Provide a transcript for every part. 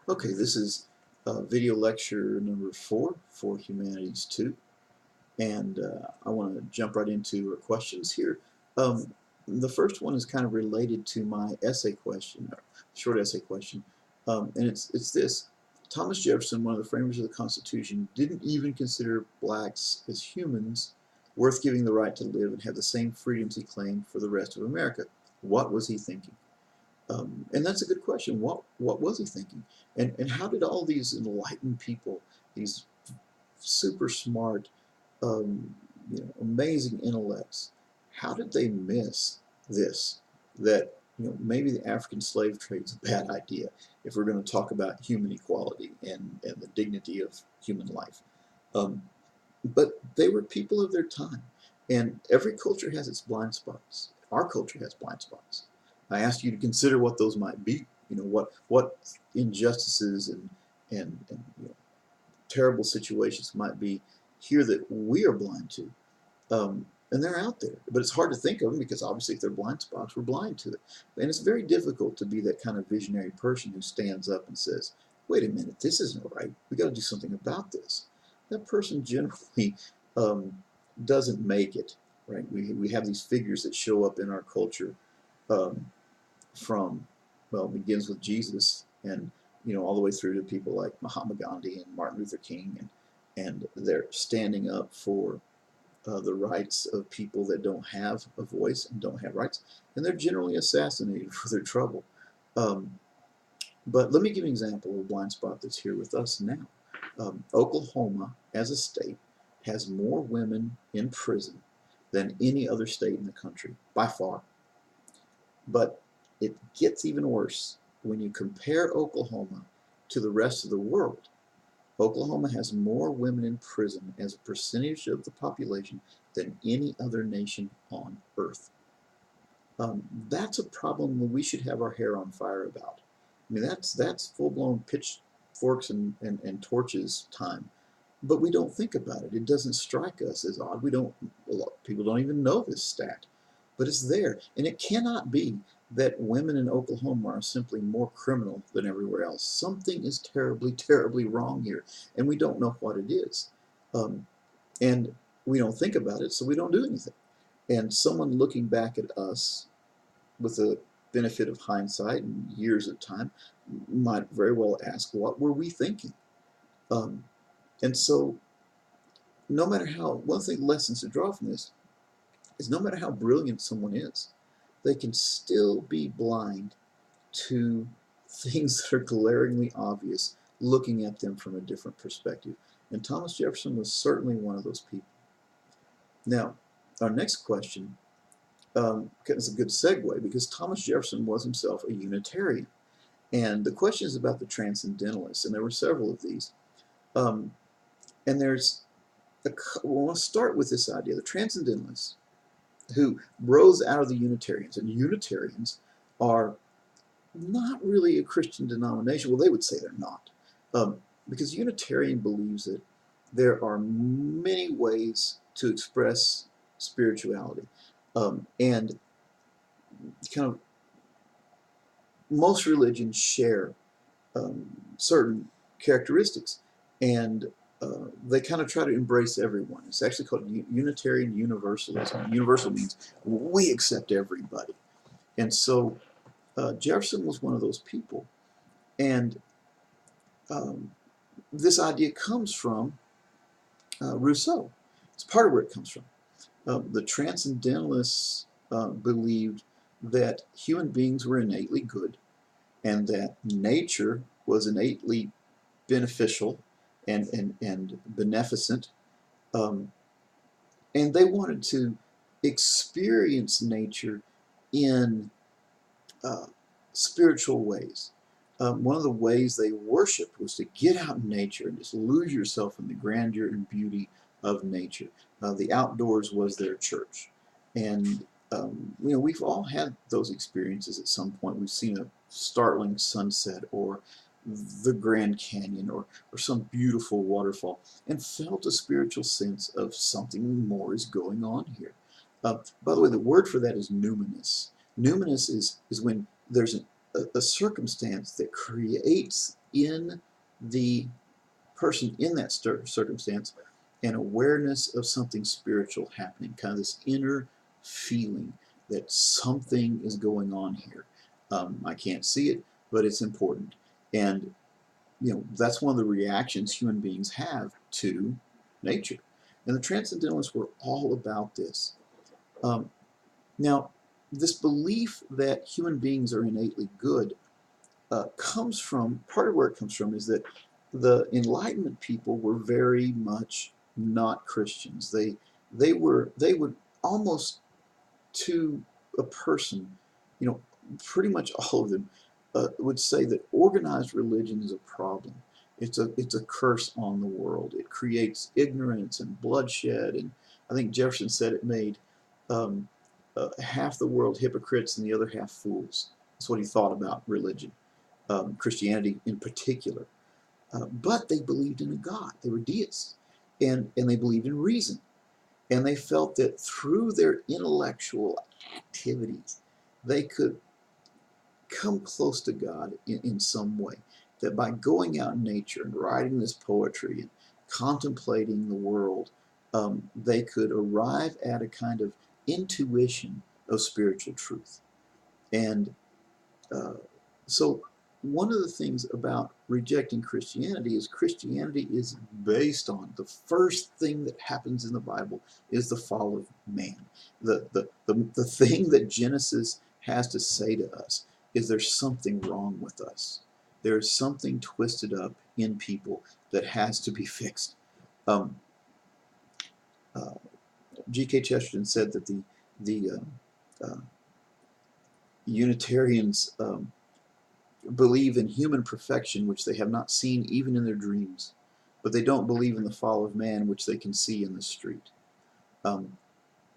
Okay, this is video lecture number 4 for Humanities 2, and I want to jump right into our questions here. The first one is kind of related to my essay question, or short essay question, and it's this. Thomas Jefferson, one of the framers of the Constitution, didn't even consider blacks as humans worth giving the right to live and have the same freedoms he claimed for the rest of America. What was he thinking? And that's a good question. What was he thinking? And how did all these enlightened people, these super smart, amazing intellects, how did they miss this? That maybe the African slave trade is a bad idea if we're going to talk about human equality and the dignity of human life. Um, but they were people of their time, and every culture has its blind spots. Our culture has blind spots. I ask you to consider what those might be. What injustices and terrible situations might be here that we are blind to. And they're out there, but it's hard to think of them because obviously if they're blind spots, we're blind to it. And it's very difficult to be that kind of visionary person who stands up and says, wait a minute, this isn't right. We got to do something about this. That person generally doesn't make it, right? We have these figures that show up in our culture um, from, well, it begins with Jesus and, all the way through to people like Mahatma Gandhi and Martin Luther King, and they're standing up for the rights of people that don't have a voice and don't have rights, and they're generally assassinated for their trouble. Um, but let me give you an example of a blind spot that's here with us now. Oklahoma, as a state, has more women in prison than any other state in the country, by far. But it gets even worse when you compare Oklahoma to the rest of the world. Oklahoma has more women in prison as a percentage of the population than any other nation on earth. That's a problem that we should have our hair on fire about. I mean, that's full-blown pitchforks and torches time. But we don't think about it. It doesn't strike us as odd. A lot of people don't even know this stat. But it's there. And it cannot be that women in Oklahoma are simply more criminal than everywhere else. Something is terribly, terribly wrong here, and we don't know what it is. And we don't think about it, so we don't do anything. And someone looking back at us with the benefit of hindsight and years of time might very well ask, what were we thinking? Um, and so, no matter how, one thing, lessons to draw from this is no matter how brilliant someone is, they can still be blind to things that are glaringly obvious looking at them from a different perspective. And Thomas Jefferson was certainly one of those people. Now, our next question is a good segue because Thomas Jefferson was himself a Unitarian. And the question is about the Transcendentalists, and there were several of these. And we want to start with this idea. The Transcendentalists, who rose out of the Unitarians, and Unitarians are not really a Christian denomination. Well, they would say they're not, because Unitarian believes that there are many ways to express spirituality, and kind of most religions share certain characteristics, and they kind of try to embrace everyone. It's actually called Unitarian Universalism. Universal means we accept everybody, and so Jefferson was one of those people, and this idea comes from Rousseau. It's part of where it comes from. The Transcendentalists believed that human beings were innately good and that nature was innately beneficial and beneficent. And they wanted to experience nature in spiritual ways. One of the ways they worshiped was to get out in nature and just lose yourself in the grandeur and beauty of nature. The outdoors was their church. And we've all had those experiences at some point. We've seen a startling sunset or the Grand Canyon or some beautiful waterfall and felt a spiritual sense of something more is going on here. By the way, the word for that is numinous. Numinous is when there's a circumstance that creates in the person in that circumstance an awareness of something spiritual happening, kind of this inner feeling that something is going on here. I can't see it, but it's important. And that's one of the reactions human beings have to nature. And the Transcendentalists were all about this. Um, Now, this belief that human beings are innately good comes from, part of where it comes from is that the Enlightenment people were very much not Christians. They would almost, to a person, pretty much all of them would say that organized religion is a problem. It's a curse on the world. It creates ignorance and bloodshed. And I think Jefferson said it made um, half the world hypocrites and the other half fools. That's what he thought about religion, Christianity in particular. But they believed in a God. They were deists, and they believed in reason. And they felt that through their intellectual activities, they could come close to God in some way. That by going out in nature and writing this poetry and contemplating the world, they could arrive at a kind of intuition of spiritual truth. And uh, so one of the things about rejecting Christianity is based on the first thing that happens in the Bible is the fall of man. The thing that Genesis has to say to us is there's something wrong with us. There's something twisted up in people that has to be fixed. Um, uh, G.K. Chesterton said that the Unitarians believe in human perfection, which they have not seen even in their dreams, but they don't believe in the fall of man, which they can see in the street. Um,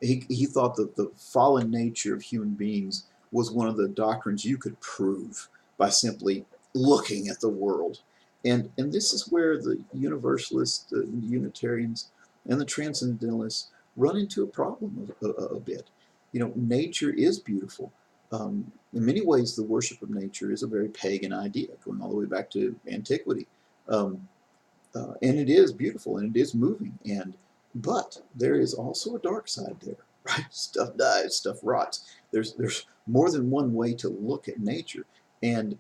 he thought that the fallen nature of human beings was one of the doctrines you could prove by simply looking at the world. And this is where the Universalists, the Unitarians, and the Transcendentalists run into a problem a bit. Nature is beautiful. In many ways, the worship of nature is a very pagan idea, going all the way back to antiquity. Um, and it is beautiful and it is moving. But there is also a dark side there, right? Stuff dies, stuff rots. There's more than one way to look at nature, and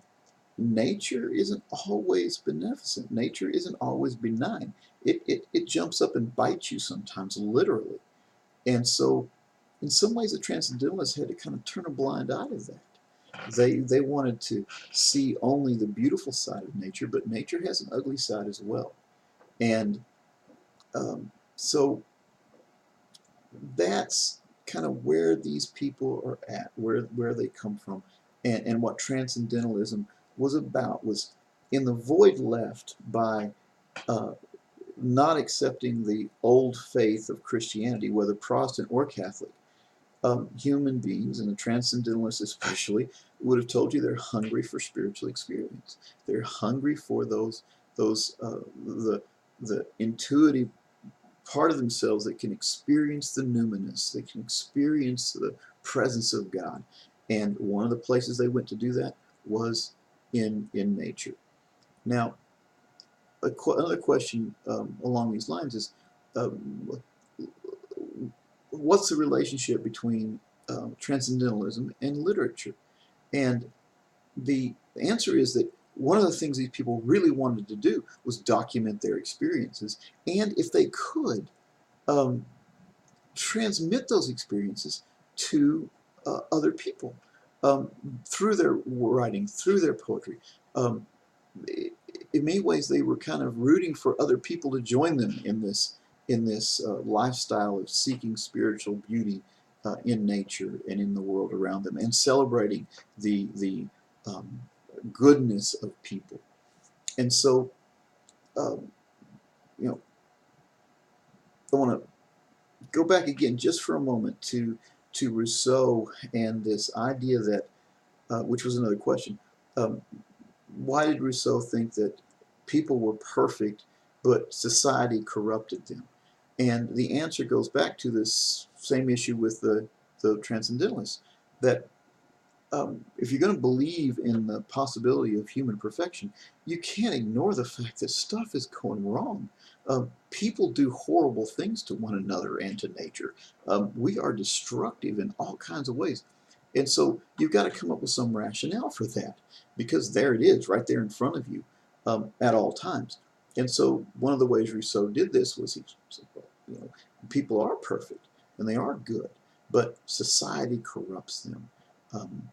nature isn't always beneficent. Nature isn't always benign. It jumps up and bites you sometimes, literally. And so, in some ways, the Transcendentalists had to kind of turn a blind eye to that. They wanted to see only the beautiful side of nature, but nature has an ugly side as well. And so that's kind of where these people are at, where they come from, and what Transcendentalism was about was in the void left by uh, not accepting the old faith of Christianity, whether Protestant or Catholic. Human beings, and the Transcendentalists especially, would have told you they're hungry for spiritual experience. They're hungry for the intuitive part of themselves that can experience the numinous, they can experience the presence of God. And one of the places they went to do that was in nature. Now, another question along these lines is, um, what's the relationship between transcendentalism and literature? And the answer is that one of the things these people really wanted to do was document their experiences, and if they could, um, transmit those experiences to other people um, through their writing, through their poetry. Um, in many ways, they were kind of rooting for other people to join them in this lifestyle of seeking spiritual beauty in nature and in the world around them, and celebrating the um, goodness of people. And so, um, you know, I want to go back again just for a moment to Rousseau and this idea that, which was another question, um, why did Rousseau think that people were perfect, but society corrupted them? And the answer goes back to this same issue with the Transcendentalists, that if you're going to believe in the possibility of human perfection, you can't ignore the fact that stuff is going wrong. People do horrible things to one another and to nature. We are destructive in all kinds of ways. And so you've got to come up with some rationale for that, because there it is, right there in front of you, at all times. And so one of the ways Rousseau did this was he said, well, people are perfect and they are good, but society corrupts them. Um,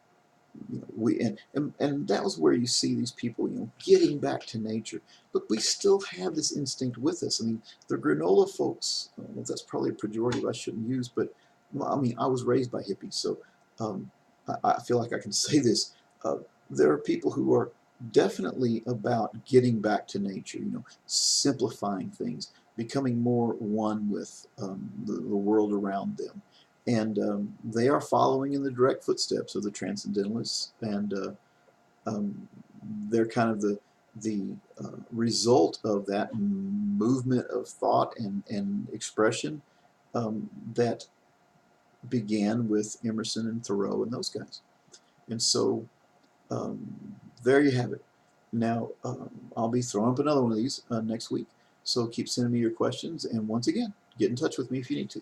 and that was where you see these people, getting back to nature. Look, we still have this instinct with us. I mean, the granola folks, I don't know if that's probably a pejorative I shouldn't use, but I mean, I was raised by hippies, so um, I feel like I can say this. Uh, there are people who are definitely about getting back to nature, simplifying things, becoming more one with the world around them. And they are following in the direct footsteps of the transcendentalists, and um, they're kind of the result of that movement of thought and expression that began with Emerson and Thoreau and those guys. And so there you have it. Now, I'll be throwing up another one of these next week. So keep sending me your questions, and once again, get in touch with me if you need to.